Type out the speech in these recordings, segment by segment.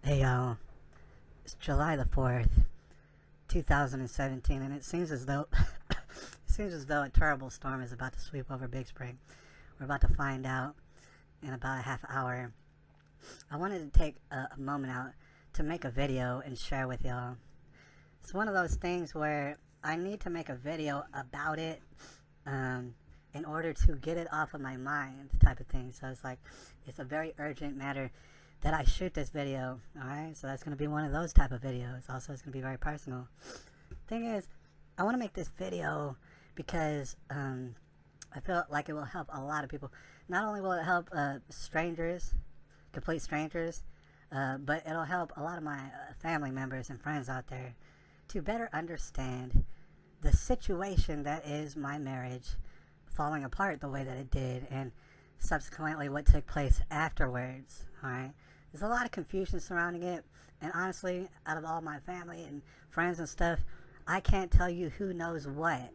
Hey, it's July the 4th, 2017, and it seems as though a terrible storm is about to sweep over Big Spring. We're about to find out in about a half hour. I wanted to take a moment out to make a video and share with y'all. It's one of those things where I need to make a video about it in order to get it off of my mind, type of thing. So it's a very urgent matter that I shoot this video. Alright, so that's going to be one of those type of videos. Also, it's going to be very personal. Thing is, I want to make this video because I feel like it will help a lot of people. Not only will it help strangers, complete strangers, but it'll help a lot of my family members and friends out there to better understand the situation that is my marriage falling apart the way that it did, and subsequently what took place afterwards. Alright, there's a lot of confusion surrounding it, and honestly, out of all my family and friends and stuff, I can't tell you who knows what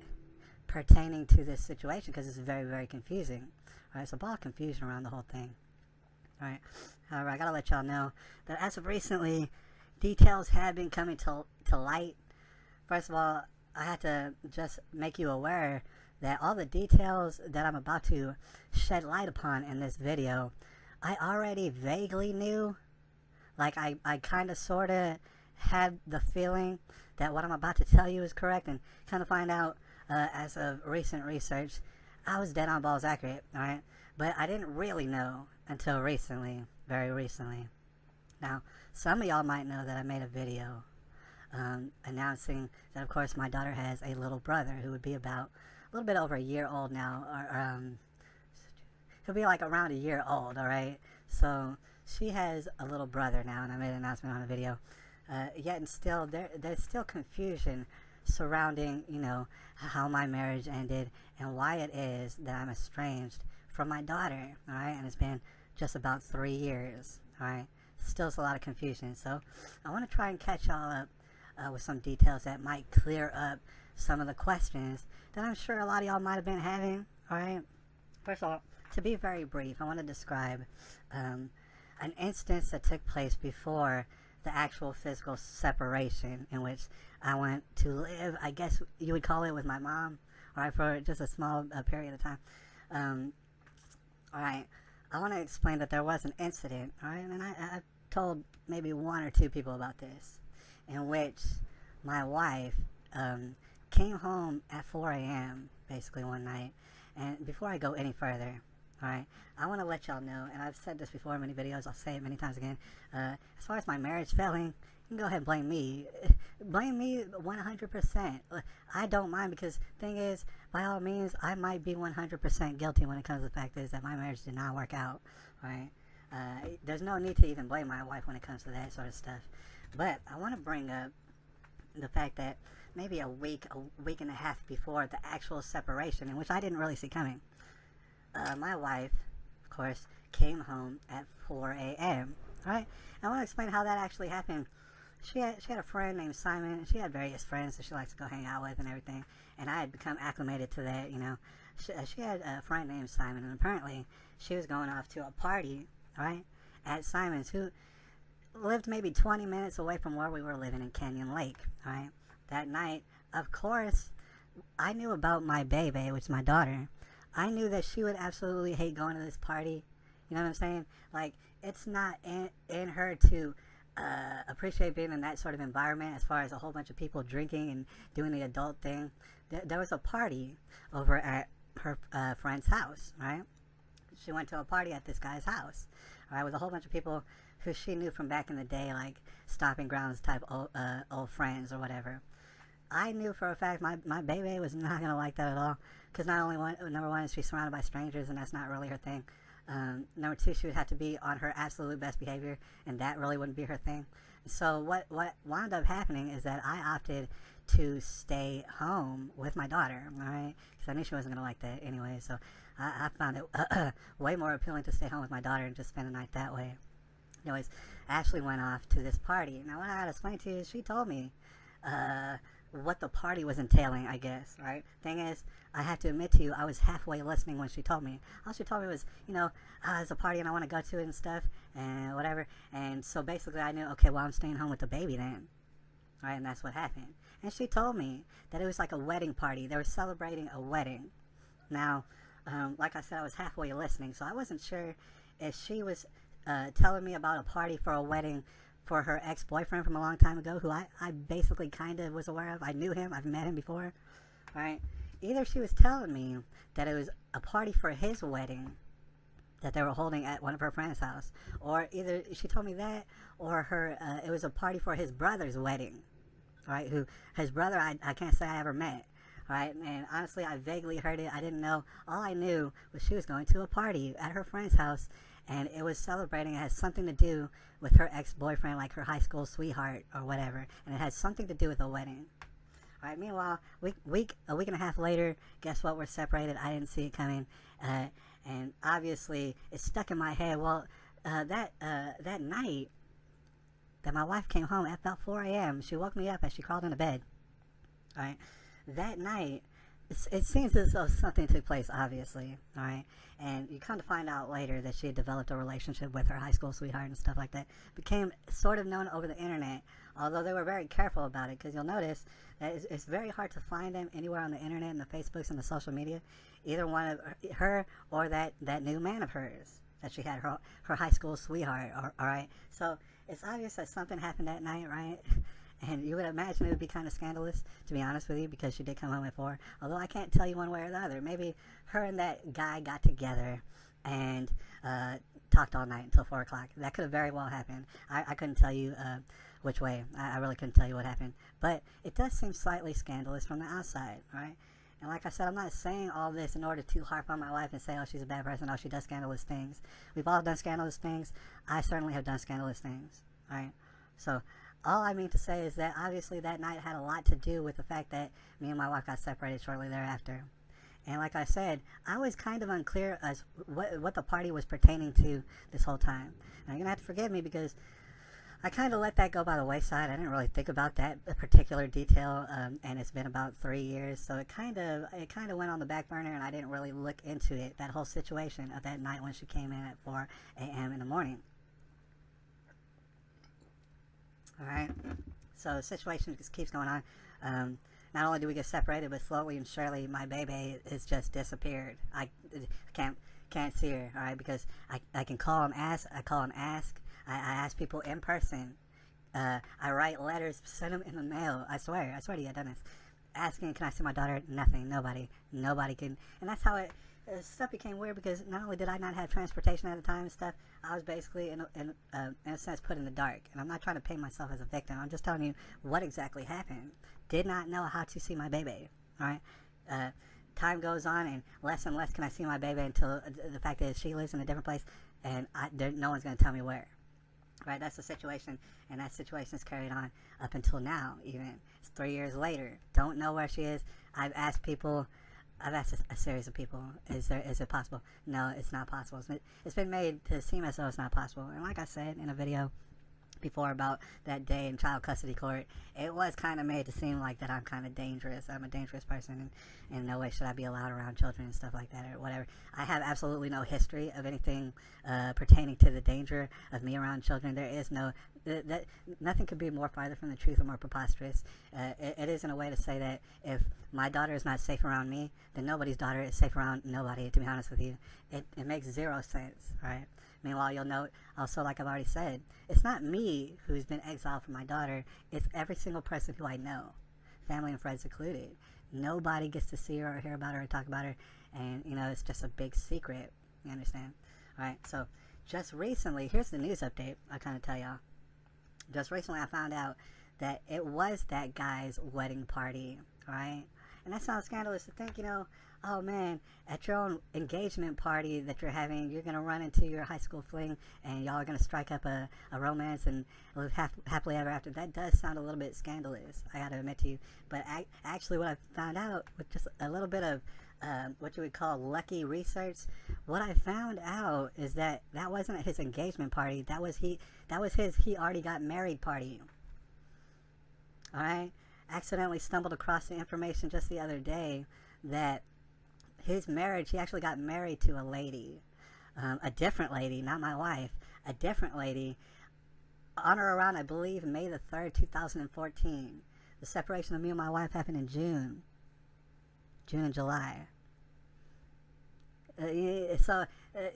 pertaining to this situation because it's very, very confusing. Alright, so a lot of confusion around the whole thing. Alright, however, I gotta let y'all know that as of recently, details have been coming to light. First of all, I had to just make you aware that all the details that I'm about to shed light upon in this video, I already vaguely knew. Like, I kind of sort of had the feeling that what I'm about to tell you is correct, and kind of find out as of recent research, I was dead on balls accurate, alright? But I didn't really know until recently, very recently. Now, some of y'all might know that I made a video announcing that, of course, my daughter has a little brother who would be about a little bit over a year old now, or he'll be like around a year old, alright? So she has a little brother now, and I made an announcement on the video. Yet and still, there's still confusion surrounding, you know, how my marriage ended and why it is that I'm estranged from my daughter, alright? And it's been just about 3 years, alright? Still a lot of confusion, so I want to try and catch y'all up with some details that might clear up some of the questions that I'm sure a lot of y'all might have been having, alright? First of all, to be very brief, I want to describe an instance that took place before the actual physical separation, in which I went to live, I guess you would call it, with my mom, alright, for just a small period of time. Alright, I want to explain that there was an incident, alright, and I told maybe 1 or 2 people about this, in which my wife came home at 4 a.m. basically one night. And before I go any further, alright, I want to let y'all know, and I've said this before in many videos, I'll say it many times again, as far as my marriage failing, you can go ahead and blame me. Blame me 100%. I don't mind, because thing is, by all means, I might be 100% guilty when it comes to the fact is that my marriage did not work out, right? There's no need to even blame my wife when it comes to that sort of stuff. But I want to bring up the fact that maybe a week and a half before the actual separation, in which I didn't really see coming, my wife, of course, came home at 4 a.m. Alright? I want to explain how that actually happened. She had a friend named Simon, and she had various friends that she likes to go hang out with and everything, and I had become acclimated to that, you know. She had a friend named Simon, and apparently she was going off to a party, alright, at Simon's, who lived maybe 20 minutes away from where we were living in Canyon Lake, alright. That night, of course, I knew about my baby, which is my daughter. I knew that she would absolutely hate going to this party. You know what I'm saying? Like, it's not in her to appreciate being in that sort of environment, as far as a whole bunch of people drinking and doing the adult thing. There was a party over at her friend's house, right? She went to a party at this guy's house, alright, with a whole bunch of people who she knew from back in the day, like stomping grounds type old friends or whatever. I knew for a fact my baby was not going to like that at all, because number one is she's surrounded by strangers, and that's not really her thing. Number 2, she would have to be on her absolute best behavior, and that really wouldn't be her thing. So what wound up happening is that I opted to stay home with my daughter, alright, because I knew she wasn't going to like that anyway, so I found it way more appealing to stay home with my daughter and just spend the night that way. Anyways, Ashley went off to this party. Now, what I had to explain to you is she told me what the party was entailing, I guess, right? Thing is, I have to admit to you, I was halfway listening when she told me. All she told me was, it's a party and I want to go to it and stuff, and whatever. And so basically I knew, okay, well, I'm staying home with the baby then. Right, and that's what happened. And she told me that it was like a wedding party. They were celebrating a wedding. Now, like I said, I was halfway listening, so I wasn't sure if she was telling me about a party for a wedding for her ex-boyfriend from a long time ago, who I basically kind of was aware of. I knew him. I've met him before. Right? Either she was telling me that it was a party for his wedding that they were holding at one of her friend's house, or either she told me that, or it was a party for his brother's wedding. Right? Who his brother I can't say I ever met. Right? And honestly, I vaguely heard it. I didn't know. All I knew was she was going to a party at her friend's house, and it was celebrating. It had something to do with her ex-boyfriend, like her high school sweetheart or whatever, and it had something to do with a wedding. All right. Meanwhile, a week and a half later, guess what? We're separated. I didn't see it coming, and obviously it stuck in my head. Well, that night that my wife came home at about 4 a.m., she woke me up as she crawled into bed. All right. That night, it seems as though something took place, obviously, all right? And you come to find out later that she had developed a relationship with her high school sweetheart and stuff like that. Became sort of known over the internet, although they were very careful about it, because you'll notice that it's very hard to find them anywhere on the internet and the Facebooks and the social media, either one of her or that new man of hers that she had, her high school sweetheart, all right? So it's obvious that something happened that night, right? And you would imagine it would be kind of scandalous, to be honest with you, because she did come home at 4. Although I can't tell you one way or the other. Maybe her and that guy got together and talked all night until 4 o'clock. That could have very well happened. I couldn't tell you which way. I really couldn't tell you what happened. But it does seem slightly scandalous from the outside, right? And like I said, I'm not saying all this in order to harp on my wife and say, oh, she's a bad person, oh, she does scandalous things. We've all done scandalous things. I certainly have done scandalous things, right? So all I mean to say is that obviously that night had a lot to do with the fact that me and my wife got separated shortly thereafter. And like I said, I was kind of unclear as what the party was pertaining to this whole time. And you're going to have to forgive me because I kind of let that go by the wayside. I didn't really think about that particular detail, and it's been about 3 years, so it kind of went on the back burner, and I didn't really look into it, that whole situation of that night when she came in at 4 a.m. in the morning. Alright, so the situation just keeps going on. Not only do we get separated, but slowly and surely my baby has just disappeared. I can't see her, alright, because I can call and ask. I call and ask. I ask people in person. I write letters, send them in the mail. I swear to you, I've done this. Asking, can I see my daughter? Nothing. Nobody can. And that's how stuff became weird, because not only did I not have transportation at the time and stuff, I was basically in a sense put in the dark. And I'm not trying to paint myself as a victim. I'm just telling you what exactly happened. Did not know how to see my baby. All right. Time goes on, and less can I see my baby until the fact that she lives in a different place, and no one's going to tell me where. Right, that's the situation, and that situation is carried on up until now. Even it's 3 years later. Don't know where she is. I've asked people. I've asked a series of people. Is it possible? No, it's not possible. It's been made to seem as though it's not possible. And like I said in a video before about that day in child custody court, it was kind of made to seem like that I'm kind of dangerous. I'm a dangerous person, and in no way should I be allowed around children and stuff like that or whatever. I have absolutely no history of anything pertaining to the danger of me around children. There is no nothing could be more farther from the truth or more preposterous. It is in a way to say that if my daughter is not safe around me, then nobody's daughter is safe around nobody, to be honest with you. It makes zero sense, right? Meanwhile, you'll note also, like I've already said, it's not me who's been exiled from my daughter. It's every single person who I know, family and friends included. Nobody gets to see her or hear about her or talk about her, and, it's just a big secret. You understand? All right, so just recently, here's the news update I'll kind of tell y'all. Just recently, I found out that it was that guy's wedding party, right? And that sounds scandalous to think, oh man, at your own engagement party that you're having, you're going to run into your high school fling and y'all are going to strike up a romance and live happily ever after. That does sound a little bit scandalous, I got to admit to you. But actually what I found out with just a little bit of what you would call lucky research, what I found out is that wasn't his engagement party. That was his he already got married party. Alright? accidentally stumbled across the information just the other day that his marriage, he actually got married to a lady, a different lady, not my wife, a different lady, on or around, I believe, May the 3rd, 2014. The separation of me and my wife happened in June and July. So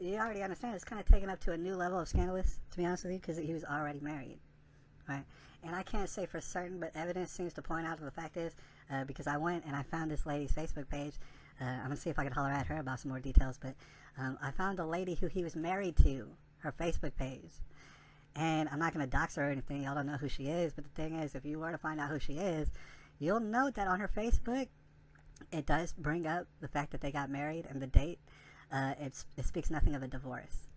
you already understand it's kind of taken up to a new level of scandalous, to be honest with you, because he was already married, right? And I can't say for certain, but evidence seems to point out to the fact is, because I went and I found this lady's Facebook page. I'm going to see if I can holler at her about some more details, but I found a lady who he was married to, her Facebook page. And I'm not going to dox her or anything. Y'all don't know who she is, but the thing is, if you were to find out who she is, you'll note that on her Facebook, it does bring up the fact that they got married and the date. It speaks nothing of a divorce.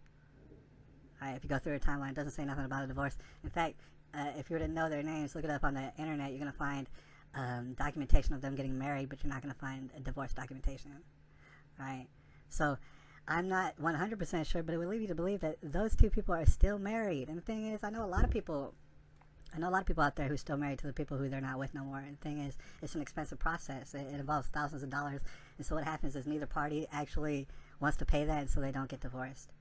Alright, if you go through her timeline, it doesn't say nothing about a divorce. In fact, if you were to know their names, look it up on the internet, you're going to find documentation of them getting married, but you're not going to find a divorce documentation. Alright, so I'm not 100% sure, but it would lead you to believe that those two people are still married. And the thing is, I know a lot of people out there who are still married to the people who they're not with no more. And the thing is, it's an expensive process. It involves thousands of dollars. And so what happens is neither party actually wants to pay that, and so they don't get divorced.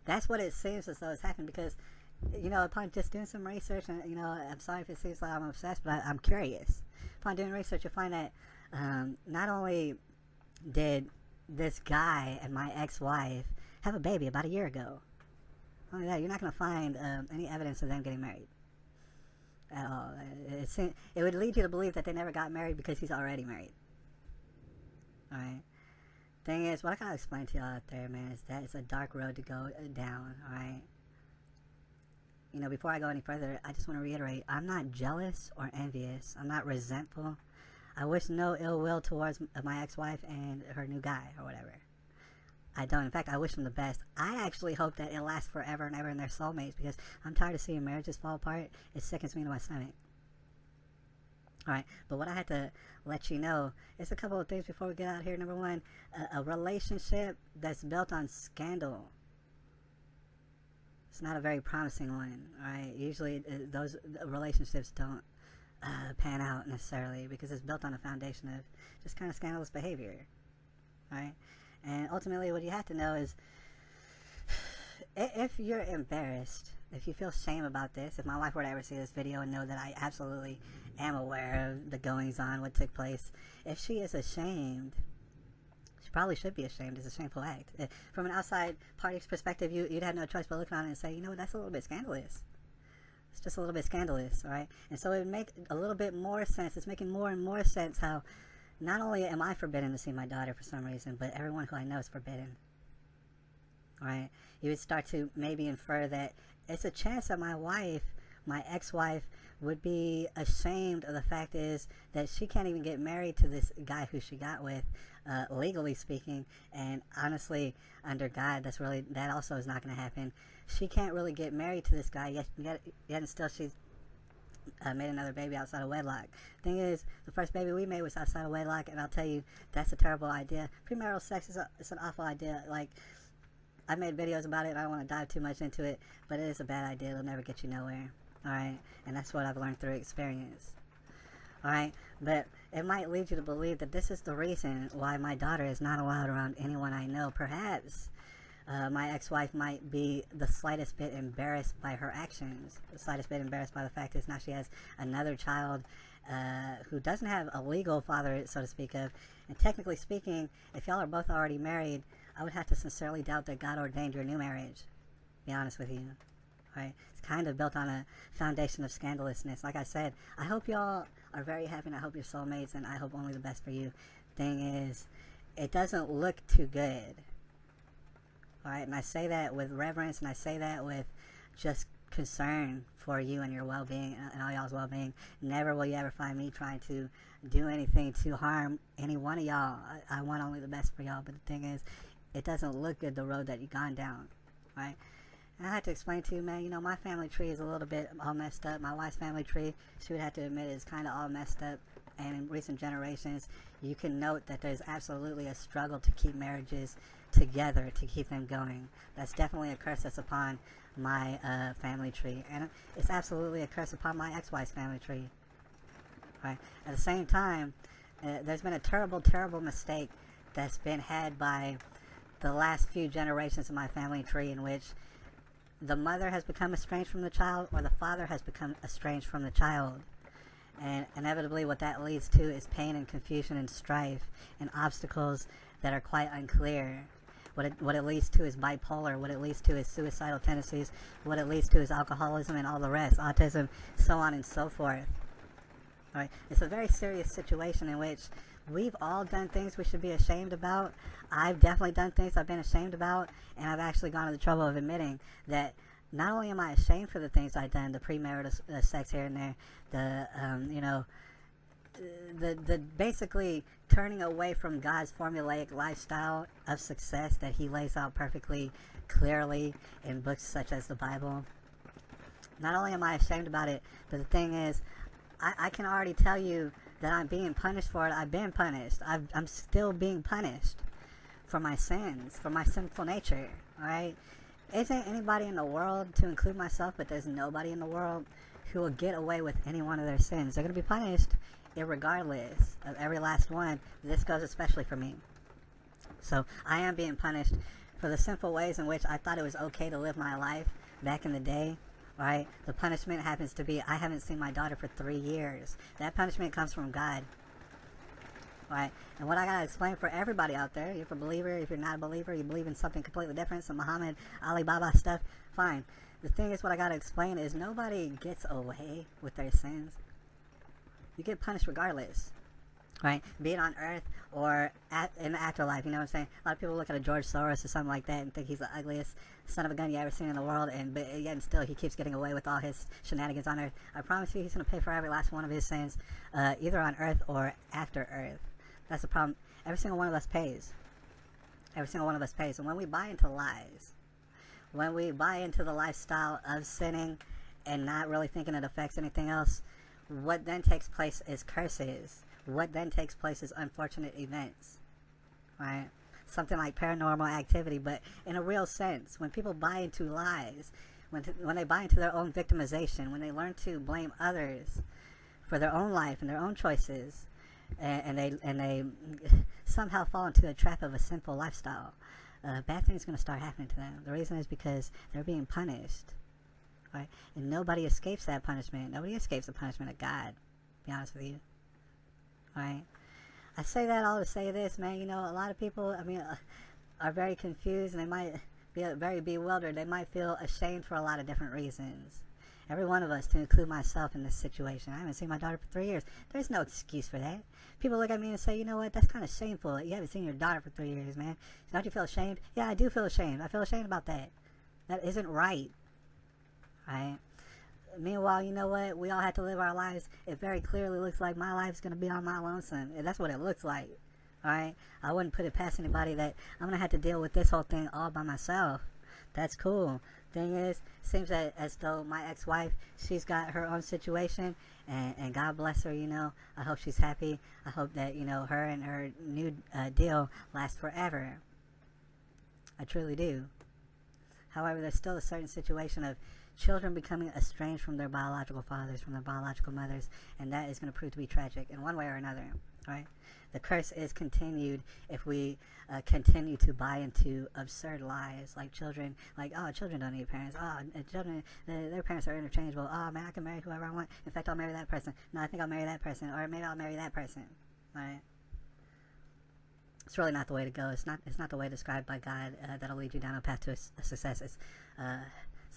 That's what it seems as though it's happened, because, you know, upon just doing some research, and, you know, I'm sorry if it seems like I'm obsessed, but I'm curious. Upon doing research, you'll find that not only did this guy and my ex-wife have a baby about a year ago. Not only that, you're not going to find any evidence of them getting married at all. It would lead you to believe that they never got married because he's already married. Alright? Thing is, what I gotta explain to y'all out there, man, is that it's a dark road to go down, alright? You know, before I go any further, I just want to reiterate, I'm not jealous or envious. I'm not resentful. I wish no ill will towards my ex-wife and her new guy, or whatever. I don't. In fact, I wish them the best. I actually hope that it lasts forever and ever and they're soulmates, because I'm tired of seeing marriages fall apart. It sickens me to my stomach. Alright, but what I had to let you know is a couple of things before we get out of here. Number one, a relationship that's built on scandal, it's not a very promising one, alright? Usually those relationships don't pan out necessarily, because it's built on a foundation of just kind of scandalous behavior, right? And ultimately what you have to know is, if you're embarrassed, if you feel shame about this, if my wife were to ever see this video and know that I absolutely am aware of the goings on, what took place, if she is ashamed, she probably should be ashamed. It's a shameful act. From an outside party's perspective, you'd have no choice but look on it and say, you know what, that's a little bit scandalous. It's just a little bit scandalous, right? And so it would make a little bit more sense. It's making more and more sense how not only am I forbidden to see my daughter for some reason, but everyone who I know is forbidden. Right? You would start to maybe infer that it's a chance that my wife, my ex-wife, would be ashamed of the fact is that she can't even get married to this guy who she got with, legally speaking. And honestly, under God, that also is not going to happen. She can't really get married to this guy, yet and still she's made another baby outside of wedlock. Thing is, the first baby we made was outside of wedlock, and I'll tell you, that's a terrible idea. Premarital sex it's an awful idea. Like, I've made videos about it, and I don't want to dive too much into it, but it is a bad idea. It'll never get you nowhere. Alright? And that's what I've learned through experience. Alright? But it might lead you to believe that this is the reason why my daughter is not allowed around anyone I know. Perhaps my ex-wife might be the slightest bit embarrassed by her actions. The slightest bit embarrassed by the fact is now she has another child who doesn't have a legal father, so to speak of. And technically speaking, if y'all are both already married, I would have to sincerely doubt that God ordained your new marriage. To be honest with you. Right? It's kind of built on a foundation of scandalousness. Like I said, I hope y'all are very happy, and I hope you're soulmates, and I hope only the best for you. Thing is, it doesn't look too good. Alright, and I say that with reverence, and I say that with just concern for you and your well-being and all y'all's well-being. Never will you ever find me trying to do anything to harm any one of y'all. I want only the best for y'all, but the thing is, it doesn't look good, the road that you've gone down, right? And I had to explain to you, man, you know, my family tree is a little bit all messed up. My wife's family tree, she would have to admit, is kind of all messed up. And in recent generations, you can note that there's absolutely a struggle to keep marriages together, to keep them going. That's definitely a curse that's upon my family tree. And it's absolutely a curse upon my ex-wife's family tree. Right? At the same time, there's been a terrible, terrible mistake that's been had by the last few generations of my family tree, in which the mother has become estranged from the child, or the father has become estranged from the child. And inevitably what that leads to is pain and confusion and strife and obstacles that are quite unclear. What it leads to is bipolar. What it leads to is suicidal tendencies. What it leads to is alcoholism and all the rest, autism, so on and so forth. All right? It's a very serious situation in which we've all done things we should be ashamed about. I've definitely done things I've been ashamed about, and I've actually gone to the trouble of admitting that not only am I ashamed for the things I've done, the premarital sex here and there, the basically turning away from God's formulaic lifestyle of success that He lays out perfectly clearly in books such as the Bible. Not only am I ashamed about it, but the thing is, I can already tell you that I'm being punished for it. I've been punished. I'm still being punished for my sins, for my sinful nature. Alright? Isn't anybody in the world, to include myself, but there's nobody in the world who will get away with any one of their sins. They're going to be punished irregardless of every last one. This goes especially for me. So I am being punished for the simple ways in which I thought it was okay to live my life back in the day. Right? The punishment happens to be I haven't seen my daughter for 3 years. That punishment comes from God. Right? And what I gotta explain for everybody out there, if you're a believer, if you're not a believer, you believe in something completely different, some Muhammad, Alibaba stuff, fine. The thing is, what I gotta explain is nobody gets away with their sins. You get punished regardless. Right? Be it on earth or in the afterlife, you know what I'm saying? A lot of people look at a George Soros or something like that and think he's the ugliest son of a gun you ever seen in the world, and yet and still he keeps getting away with all his shenanigans on earth. I promise you he's going to pay for every last one of his sins, either on earth or after earth. That's the problem. Every single one of us pays. Every single one of us pays. And when we buy into lies, when we buy into the lifestyle of sinning and not really thinking it affects anything else, what then takes place is curses. What then takes place is unfortunate events, right? Something like paranormal activity, but in a real sense. When people buy into lies, when they buy into their own victimization, when they learn to blame others for their own life and their own choices, and they somehow fall into the trap of a sinful lifestyle, bad things are going to start happening to them. The reason is because they're being punished, right? And nobody escapes that punishment. Nobody escapes the punishment of God, to be honest with you. Right? I say that all to say this, man. You know, a lot of people, are very confused, and they might be very bewildered. They might feel ashamed for a lot of different reasons. Every one of us, to include myself in this situation. I haven't seen my daughter for 3 years. There's no excuse for that. People look at me and say, you know what, that's kind of shameful. You haven't seen your daughter for 3 years, man. Don't you feel ashamed? Yeah, I do feel ashamed. I feel ashamed about that. That isn't right. Right? Meanwhile, you know what? We all have to live our lives. It very clearly looks like my life's going to be on my lonesome. That's what it looks like. Alright? I wouldn't put it past anybody that I'm going to have to deal with this whole thing all by myself. That's cool. Thing is, seems that as though my ex-wife, she's got her own situation, and God bless her, you know. I hope she's happy. I hope that, you know, her and her new deal lasts forever. I truly do. However, there's still a certain situation of children becoming estranged from their biological fathers, from their biological mothers, and that is going to prove to be tragic in one way or another, right? The curse is continued if we continue to buy into absurd lies, like children, like, oh, children don't need parents, oh, children, their parents are interchangeable, oh, man, I can marry whoever I want, in fact, I'll marry that person, no, I think I'll marry that person, or maybe I'll marry that person, right? It's really not the way to go. It's not the way described by God that'll lead you down a path to a success. It's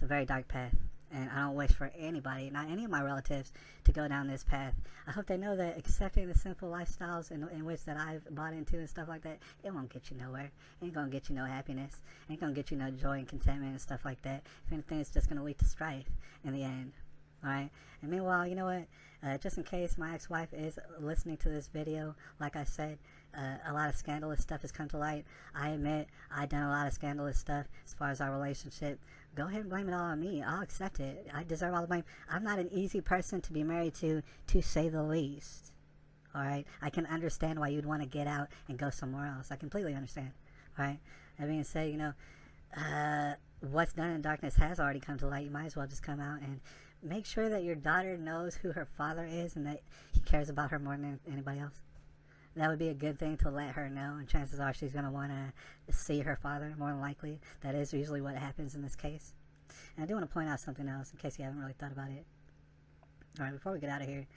a very dark path, and I don't wish for anybody, not any of my relatives, to go down this path. I hope they know that accepting the sinful lifestyles in which that I've bought into and stuff like that, it won't get you nowhere. It ain't gonna get you no happiness. It ain't gonna get you no joy and contentment and stuff like that. If anything, it's just gonna lead to strife in the end. Alright? And meanwhile, you know what? Just in case my ex-wife is listening to this video, like I said, a lot of scandalous stuff has come to light. I admit I've done a lot of scandalous stuff as far as our relationship. Go ahead and blame it all on me. I'll accept it. I deserve all the blame. I'm not an easy person to be married to say the least. Alright? I can understand why you'd want to get out and go somewhere else. I completely understand. Alright? That being said, you know, what's done in darkness has already come to light. You might as well just come out and make sure that your daughter knows who her father is and that he cares about her more than anybody else. That would be a good thing to let her know, and chances are she's going to want to see her father, more than likely. That is usually what happens in this case. And I do want to point out something else in case you haven't really thought about it. Alright, before we get out of here,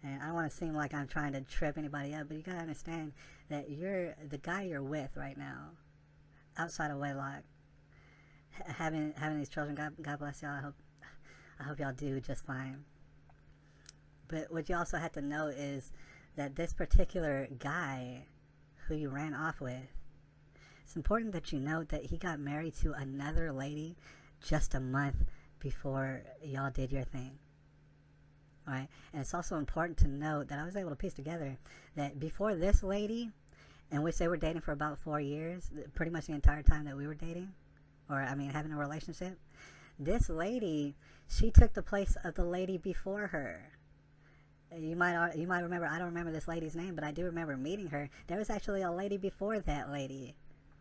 and I don't want to seem like I'm trying to trip anybody up, but you got to understand that the guy you're with right now, outside of wedlock, having these children, God bless y'all, I hope y'all do just fine. But what you also have to know is that this particular guy who you ran off with, it's important that you note that he got married to another lady just a month before y'all did your thing. Alright? And it's also important to note that I was able to piece together that before this lady, in which they were dating for about 4 years, pretty much the entire time that we were dating, or I mean having a relationship, this lady, she took the place of the lady before her. You might remember, I don't remember this lady's name, but I do remember meeting her. There was actually a lady before that lady.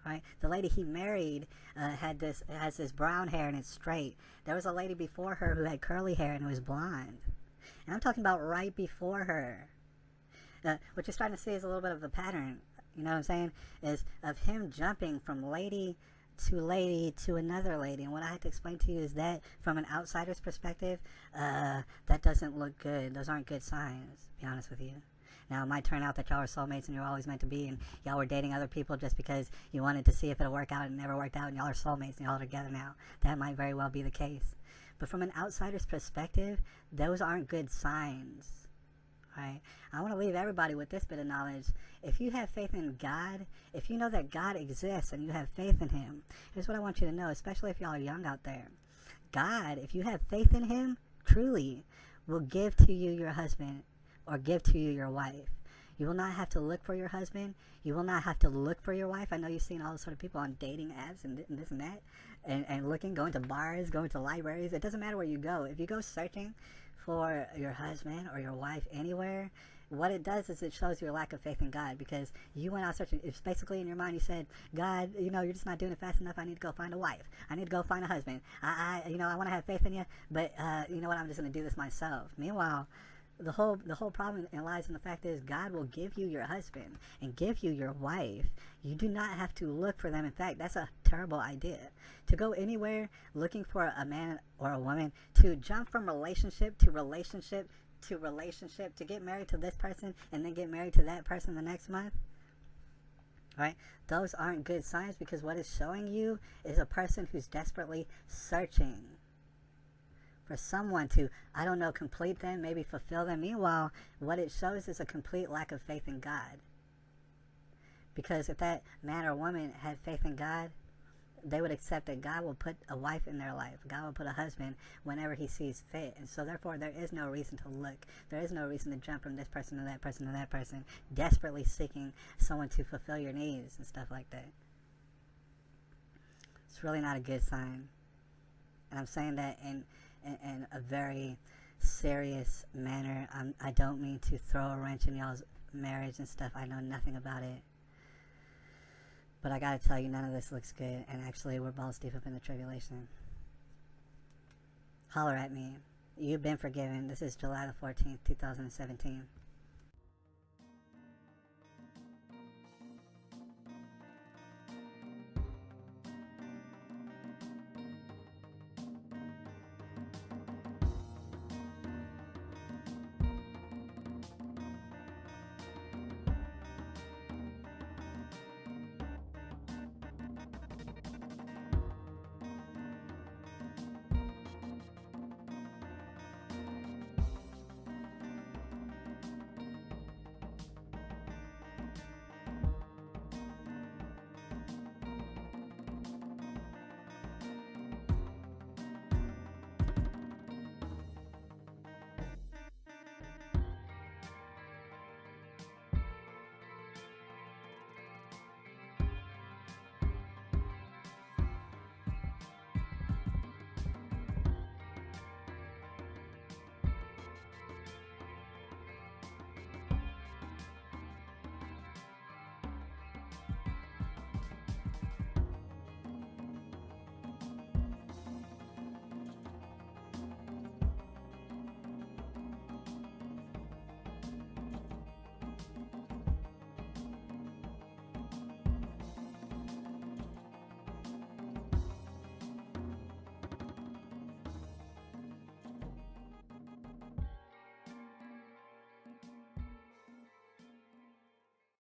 Right? The lady he married has this brown hair and it's straight. There was a lady before her who had curly hair and it was blonde. And I'm talking about right before her. What you're starting to see is a little bit of a pattern, you know what I'm saying, is of him jumping from lady to another lady. And what I have to explain to you is that from an outsider's perspective, that doesn't look good. Those aren't good signs, to be honest with you. Now, it might turn out that y'all are soulmates and you're always meant to be, and y'all were dating other people just because you wanted to see if it'll work out and it never worked out, and y'all are soulmates and y'all are together now. That might very well be the case. But from an outsider's perspective, those aren't good signs. Right? I want to leave everybody with this bit of knowledge. If you have faith in God, if you know that God exists and you have faith in Him, here's what I want you to know, especially if y'all are young out there. God, if you have faith in Him, truly will give to you your husband or give to you your wife. You will not have to look for your husband. You will not have to look for your wife. I know you've seen all those sort of people on dating apps and this and that, and looking, going to bars, going to libraries. It doesn't matter where you go. If you go searching for your husband or your wife anywhere, what it does is it shows your lack of faith in God, because you went out searching. It's basically in your mind you said, God, you know, you're just not doing it fast enough. I need to go find a wife. I need to go find a husband. I want to have faith in you, but you know what? I'm just going to do this myself. Meanwhile, the whole problem lies in the fact is God will give you your husband and give you your wife. You do not have to look for them. In fact, that's a terrible idea. To go anywhere looking for a man or a woman, to jump from relationship to relationship to relationship, to get married to this person and then get married to that person the next month, right? Those aren't good signs, because what it's showing you is a person who's desperately searching for someone to, I don't know, complete them, maybe fulfill them. Meanwhile, what it shows is a complete lack of faith in God. Because if that man or woman had faith in God, they would accept that God will put a wife in their life. God will put a husband whenever He sees fit. And so therefore, there is no reason to look. There is no reason to jump from this person to that person to that person, desperately seeking someone to fulfill your needs and stuff like that. It's really not a good sign. And I'm saying that in a very serious manner. I don't mean to throw a wrench in y'all's marriage and stuff. I know nothing about it. But I gotta tell you, none of this looks good. And actually, we're balls deep up in the tribulation. Holler at me. You've been forgiven. This is July the 14th, 2017.